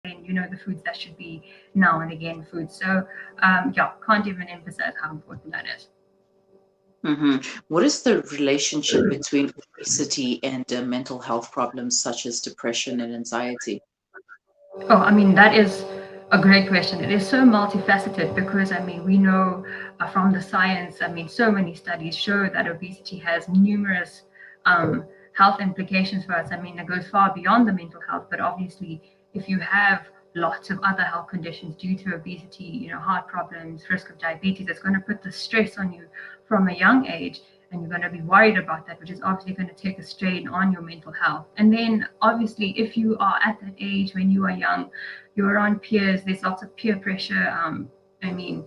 the foods that should be now and again foods. So yeah, can't even emphasize how important that is. What is the relationship between obesity and mental health problems such as depression and anxiety? Oh, I mean, that is a great question. It is so multifaceted because, I mean, we know from the science, I mean, so many studies show that obesity has numerous health implications for us. I mean, it goes far beyond the mental health, but obviously, if you have lots of other health conditions due to obesity, heart problems, risk of diabetes, it's going to put the stress on you from a young age, and you're going to be worried about that, which is obviously going to take a strain on your mental health. And then obviously, if you are at that age when you are young, you're around peers, there's lots of peer pressure. I mean,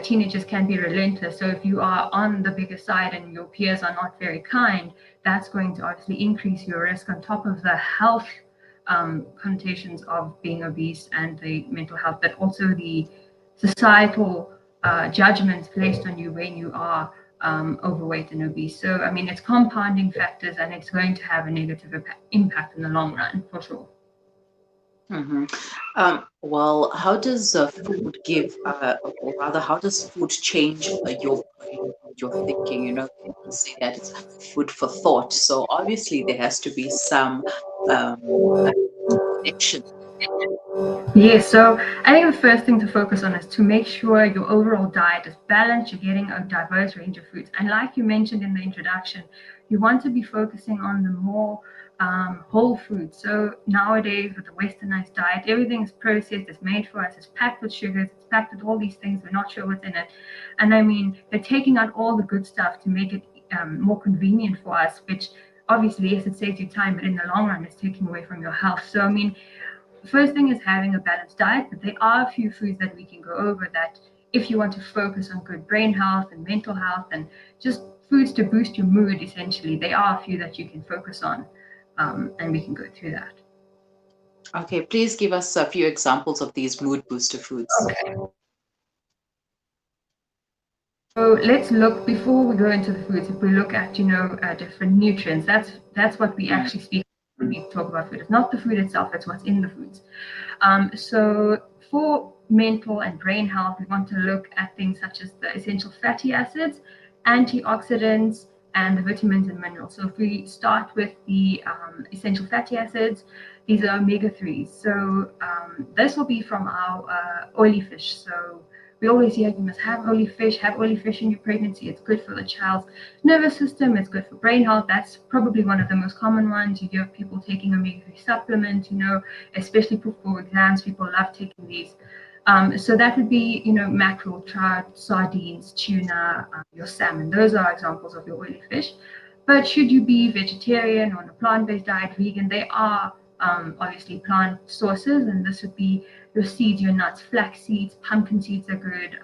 teenagers can be relentless. So if you are on the bigger side and your peers are not very kind, that's going to obviously increase your risk on top of the health connotations of being obese and the mental health, but also the societal judgments placed on you when you are overweight and obese. So, I mean, it's compounding factors and it's going to have a negative impact in the long run, for sure. hmm well, how does food give, or rather, how does food change your brain, your thinking? People say that it's food for thought. So obviously, there has to be some connection. Yes, so I think the first thing to focus on is to make sure your overall diet is balanced, you're getting a diverse range of foods. And like you mentioned in the introduction, you want to be focusing on the more whole foods. So nowadays, with the westernized diet, everything is processed, it's made for us, it's packed with sugars, it's packed with all these things, we're not sure what's in it. And I mean, they're taking out all the good stuff to make it more convenient for us, which obviously, yes, it saves you time, but in the long run, it's taking away from your health. So, I mean, first thing is having a balanced diet, but there are a few foods that we can go over that if you want to focus on good brain health and mental health and just foods to boost your mood, essentially, there are a few that you can focus on, and we can go through that. Okay, please give us a few examples of these mood booster foods. Okay. So let's look before we go into the foods. If we look at different nutrients, that's what we Mm, actually speak when we talk about food. It's not the food itself; it's what's in the foods. So for mental and brain health, we want to look at things such as the essential fatty acids, antioxidants, and the vitamins and minerals. So if we start with the essential fatty acids, these are omega-3s. So this will be from our oily fish. So we always hear you must have oily fish in your pregnancy. It's good for the child's nervous system. It's good for brain health. That's probably one of the most common ones. You hear people taking omega-3 supplements, especially for exams. People love taking these. So that would be, mackerel, trout, sardines, tuna, your salmon. Those are examples of your oily fish. But should you be vegetarian or on a plant-based diet, vegan, they are obviously plant sources, and this would be your seeds, your nuts, flax seeds, pumpkin seeds are good.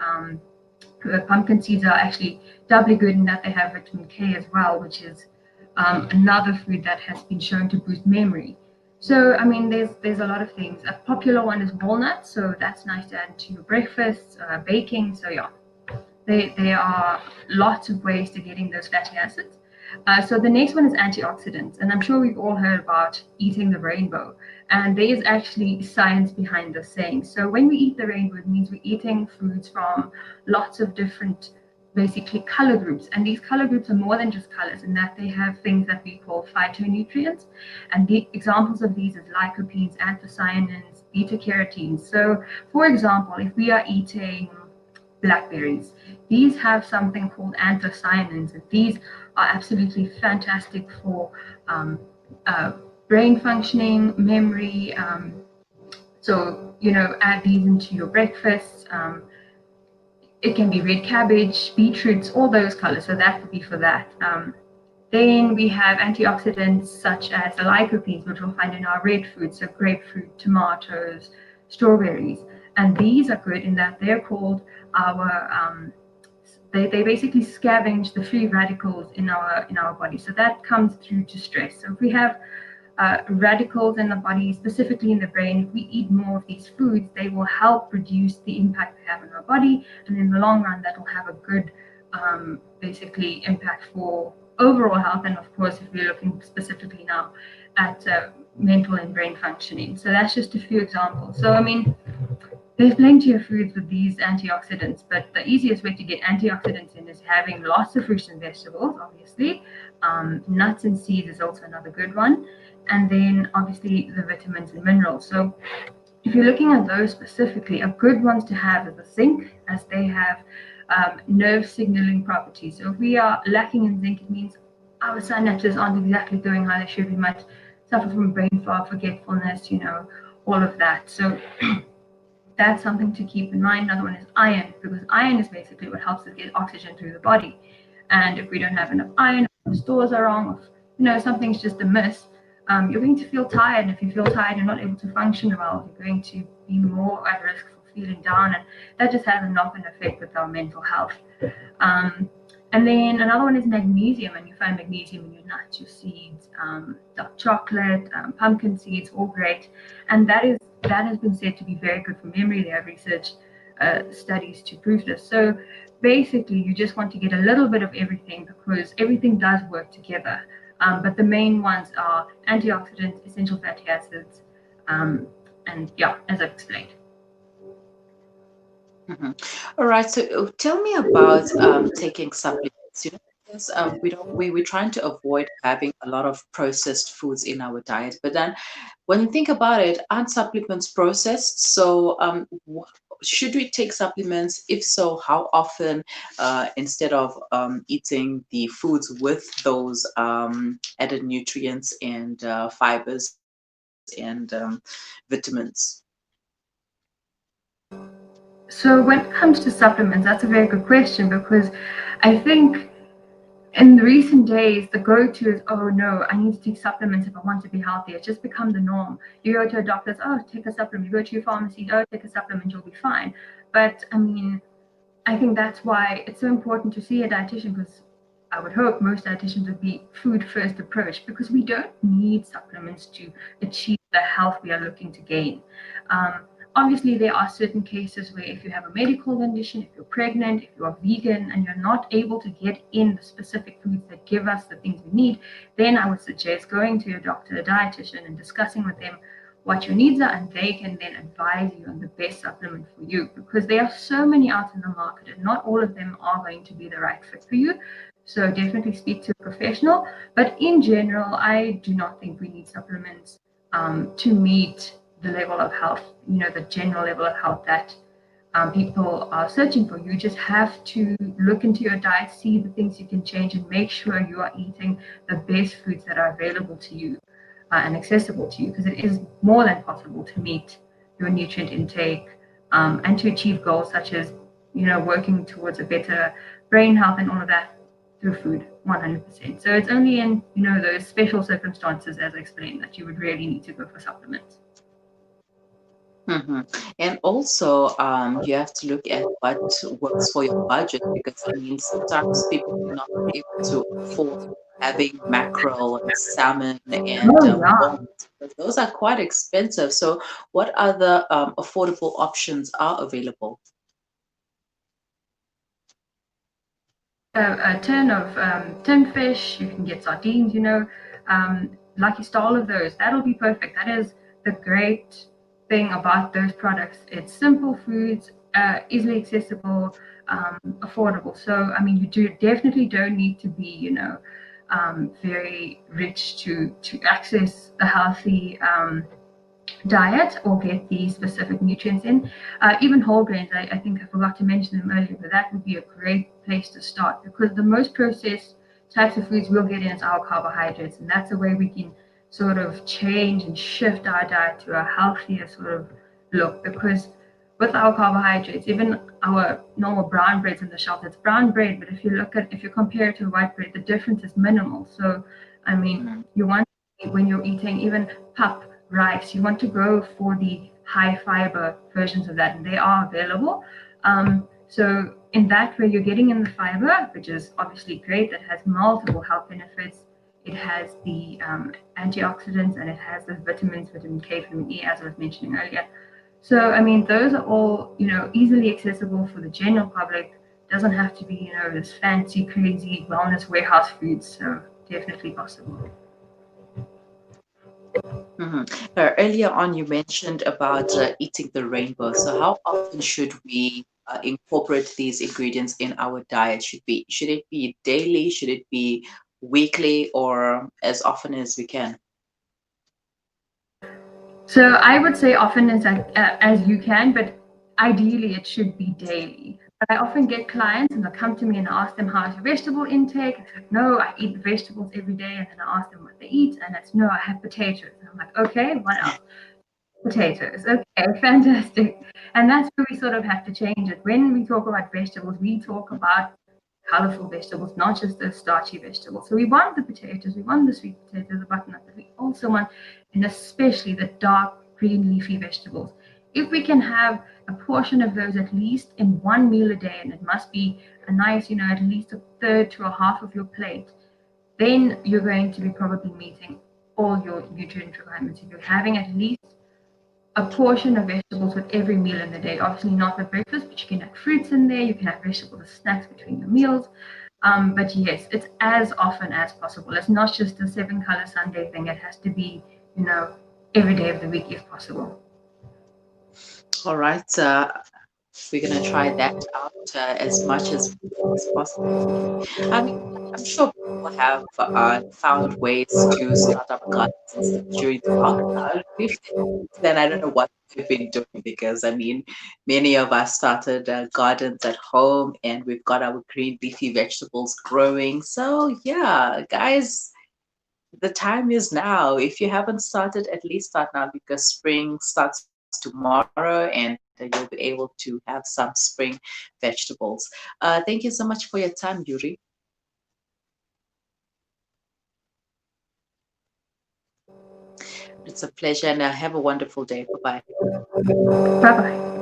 Pumpkin seeds are actually doubly good in that they have vitamin K as well, which is another food that has been shown to boost memory. So, I mean, there's a lot of things. A popular one is walnuts, so that's nice to add to your breakfast, baking. So yeah, there are lots of ways to getting those fatty acids. So the next one is antioxidants, and I'm sure we've all heard about eating the rainbow. And there is actually science behind this saying. So when we eat the rainbow, it means we're eating foods from lots of different, basically color groups. And these color groups are more than just colors in that they have things that we call phytonutrients. And the examples of these is lycopenes, anthocyanins, beta carotenes. So for example, if we are eating blackberries, these have something called anthocyanins, and these are absolutely fantastic for uh, brain functioning, memory. So, add these into your breakfast. It can be red cabbage, beetroots, all those colors. So that would be for that. Then we have antioxidants such as the lycopenes, which we'll find in our red foods, so grapefruit, tomatoes, strawberries. And these are good in that they're called our they basically scavenge the free radicals in our body. So that comes through to stress. So if we have radicals in the body, specifically in the brain, if we eat more of these foods, they will help reduce the impact they have on our body. And in the long run, that will have a good, basically, impact for overall health. And of course, if we're looking specifically now at mental and brain functioning. So that's just a few examples. So I mean, there's plenty of foods with these antioxidants, but the easiest way to get antioxidants in is having lots of fruits and vegetables, obviously. Nuts and seeds is also another good one. And then obviously the vitamins and minerals. So if you're looking at those specifically, a good ones to have is the zinc, as they have nerve signaling properties. So if we are lacking in zinc, it means our synapses aren't exactly doing how they should. We might suffer from brain fog, forgetfulness, all of that. So that's something to keep in mind. Another one is iron, because iron is basically what helps us get oxygen through the body. And if we don't have enough iron, if the stores are wrong, if something's just amiss, you're going to feel tired. And if you feel tired, you're not able to function well. You're going to be more at risk for feeling down, and that just has a knock-on effect with our mental health. And then another one is magnesium, and you find magnesium in your nuts, your seeds, dark chocolate, pumpkin seeds, all great. And that has been said to be very good for memory. They have research studies to prove this. So basically, you just want to get a little bit of everything, because everything does work together. But the main ones are antioxidants, essential fatty acids, and yeah, as I've explained. All right. So tell me about taking supplements. Because we're trying to avoid having a lot of processed foods in our diet. But then, when you think about it, aren't supplements processed? So should we take supplements? If so, how often? Instead of eating the foods with those added nutrients and fibers and vitamins. So when it comes to supplements, that's a very good question, because I think in recent days, the go-to is, oh no, I need to take supplements if I want to be healthy. It's just become the norm. You go to a doctor's, oh, take a supplement. You go to your pharmacy, oh, take a supplement, you'll be fine. But I mean, I think that's why it's so important to see a dietitian, because I would hope most dietitians would be food first approach, because we don't need supplements to achieve the health we are looking to gain. Um, Obviously, there are certain cases where if you have a medical condition, if you're pregnant, if you are vegan, and you're not able to get in the specific foods that give us the things we need, then I would suggest going to your doctor, a dietitian, and discussing with them what your needs are, and they can then advise you on the best supplement for you, because there are so many out in the market and not all of them are going to be the right fit for you. So definitely speak to a professional. But in general, I do not think we need supplements to meet the level of health, the general level of health that people are searching for. You just have to look into your diet, see the things you can change, and make sure you are eating the best foods that are available to you and accessible to you, because it is more than possible to meet your nutrient intake and to achieve goals such as, working towards a better brain health and all of that through food, 100%. So it's only in, those special circumstances, as I explained, that you would really need to go for supplements. hmm And also, you have to look at what works for your budget, because I mean, sometimes people are not able to afford having mackerel and salmon and Oh yeah. prawns, because those are quite expensive. So, what other affordable options are available? A tin of tin fish, you can get sardines, Lucky Star, all of those. That'll be perfect. That is the great thing about those products. It's simple foods, easily accessible, affordable. So, I mean, you definitely don't need to be, very rich to access a healthy diet or get the specific nutrients in. Even whole grains, I think I forgot to mention them earlier, but that would be a great place to start, because the most processed types of foods we'll get in is our carbohydrates, and that's a way we can sort of change and shift our diet to a healthier sort of look. Because with our carbohydrates, even our normal brown breads in the shelf, it's brown bread, but if you compare it to white bread, the difference is minimal. So, I mean, you want, when you're eating even pap rice, you want to go for the high fiber versions of that, and they are available. So in that way, you're getting in the fiber, which is obviously great. That has multiple health benefits. It has the antioxidants, and it has the vitamins, vitamin K, vitamin E, as I was mentioning earlier. So I mean, those are all easily accessible for the general public. Doesn't have to be this fancy, crazy wellness warehouse foods. So definitely possible. Mhm. Earlier on, you mentioned about eating the rainbow. So, how often should we incorporate these ingredients in our diet? Should it be daily? Should it be weekly, or as often as we can? So I would say often as you can, but ideally it should be daily. But I often get clients and they'll come to me and ask them, how's your vegetable intake? It's like, no, I eat vegetables every day. And then I ask them what they eat, and it's, no, I have potatoes. And I'm like, okay, what else? Potatoes. Okay, fantastic. And that's where we sort of have to change it. When we talk about vegetables, we talk about colorful vegetables, not just the starchy vegetables. So we want the potatoes, we want the sweet potatoes, the butternut, but we also want, and especially the dark green leafy vegetables. If we can have a portion of those at least in one meal a day, and it must be a nice, at least a third to a half of your plate, then you're going to be probably meeting all your nutrient requirements. If you're having at least a portion of vegetables with every meal in the day. Obviously, not with breakfast, but you can have fruits in there. You can have vegetables as snacks between your meals. But yes, it's as often as possible. It's not just a seven color Sunday thing. It has to be, you know, every day of the week if possible. All right. We're gonna try that out as much as possible. I mean, I'm sure people have found ways to start up gardens and stuff during the lockdown. If then I don't know what they've been doing because I mean, many of us started gardens at home and we've got our green leafy vegetables growing. So yeah, guys, the time is now. If you haven't started, at least start now because spring starts tomorrow and you'll be able to have some spring vegetables. Thank you so much for your time, Yuri. It's a pleasure and have a wonderful day. Bye bye. Bye bye.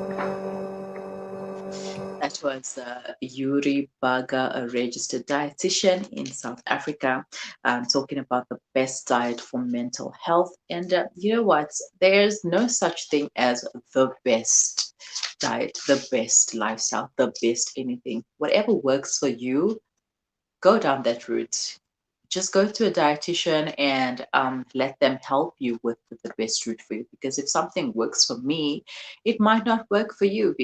That was Yuri Bhaga, a registered dietitian in South Africa, talking about the best diet for mental health. And you know what? There's no such thing as the best diet, the best lifestyle, the best anything. Whatever works for you, go down that route. Just go to a dietitian and let them help you with the best route for you. Because if something works for me, it might not work for you.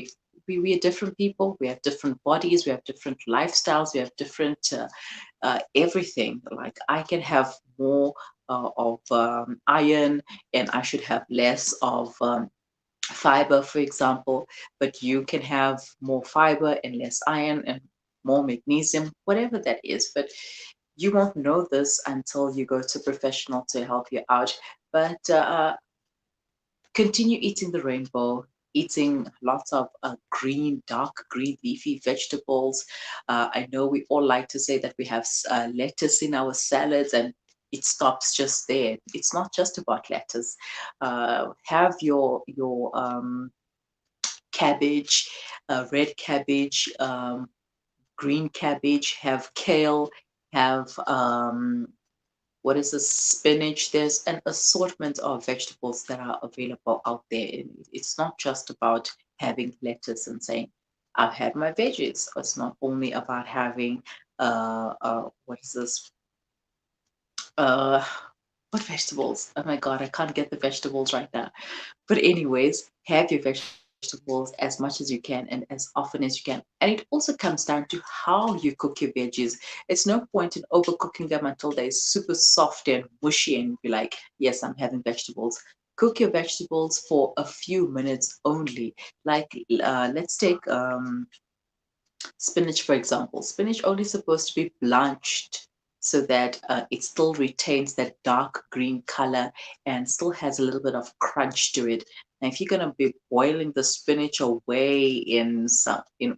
We are different people. We have different bodies. We have different lifestyles. We have different everything. Like I can have more of iron, and I should have less of fiber, for example, but you can have more fiber and less iron and more magnesium, whatever that is. But you won't know this until you go to a professional to help you out. But continue eating the rainbow, eating lots of green, dark green leafy vegetables. I know we all like to say that we have lettuce in our salads and it stops just there. It's not just about lettuce. Have your cabbage, red cabbage, green cabbage, have kale, have what is the spinach. There's an assortment of vegetables that are available out there. It's not just about having lettuce and saying I've had my veggies. It's not only about having what is this uh what vegetables. Oh my god, I can't get the vegetables right now. But anyways, have your vegetables as much as you can and as often as you can. And it also comes down to how you cook your veggies. It's no point in overcooking them until they're super soft and mushy and be like, yes, I'm having vegetables. Cook your vegetables for a few minutes only. Like let's take spinach, for example. Spinach only supposed to be blanched so that it still retains that dark green color and still has a little bit of crunch to it. Now, if you're gonna be boiling the spinach away in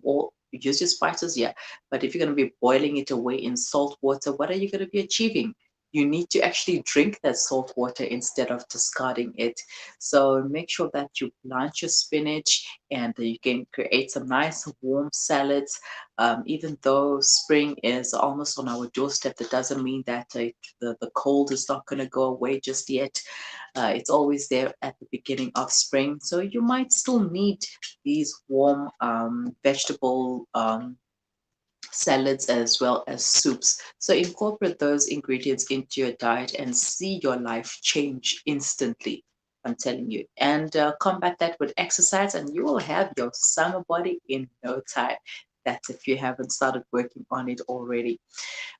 all use your spices, yeah. But if you're gonna be boiling it away in salt water, what are you gonna be achieving? You need to actually drink that salt water instead of discarding it. So make sure that you blanch your spinach and you can create some nice warm salads. Even though spring is almost on our doorstep, that doesn't mean that the cold is not going to go away just yet. It's always there at the beginning of spring. So you might still need these warm vegetable salads as well as soups. So incorporate those ingredients into your diet and see your life change instantly. I'm telling you. And combat that with exercise, and you will have your summer body in no time. That's if you haven't started working on it already.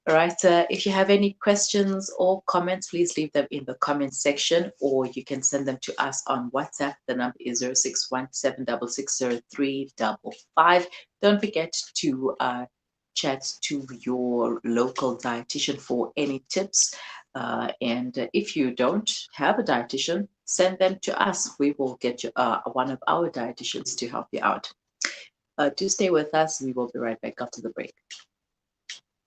All right. If you have any questions or comments, please leave them in the comment section, or you can send them to us on WhatsApp. The number is 0617660355. Don't forget to chat to your local dietitian for any tips. And if you don't have a dietitian, send them to us. We will get you one of our dietitians to help you out. Do stay with us. We will be right back after the break.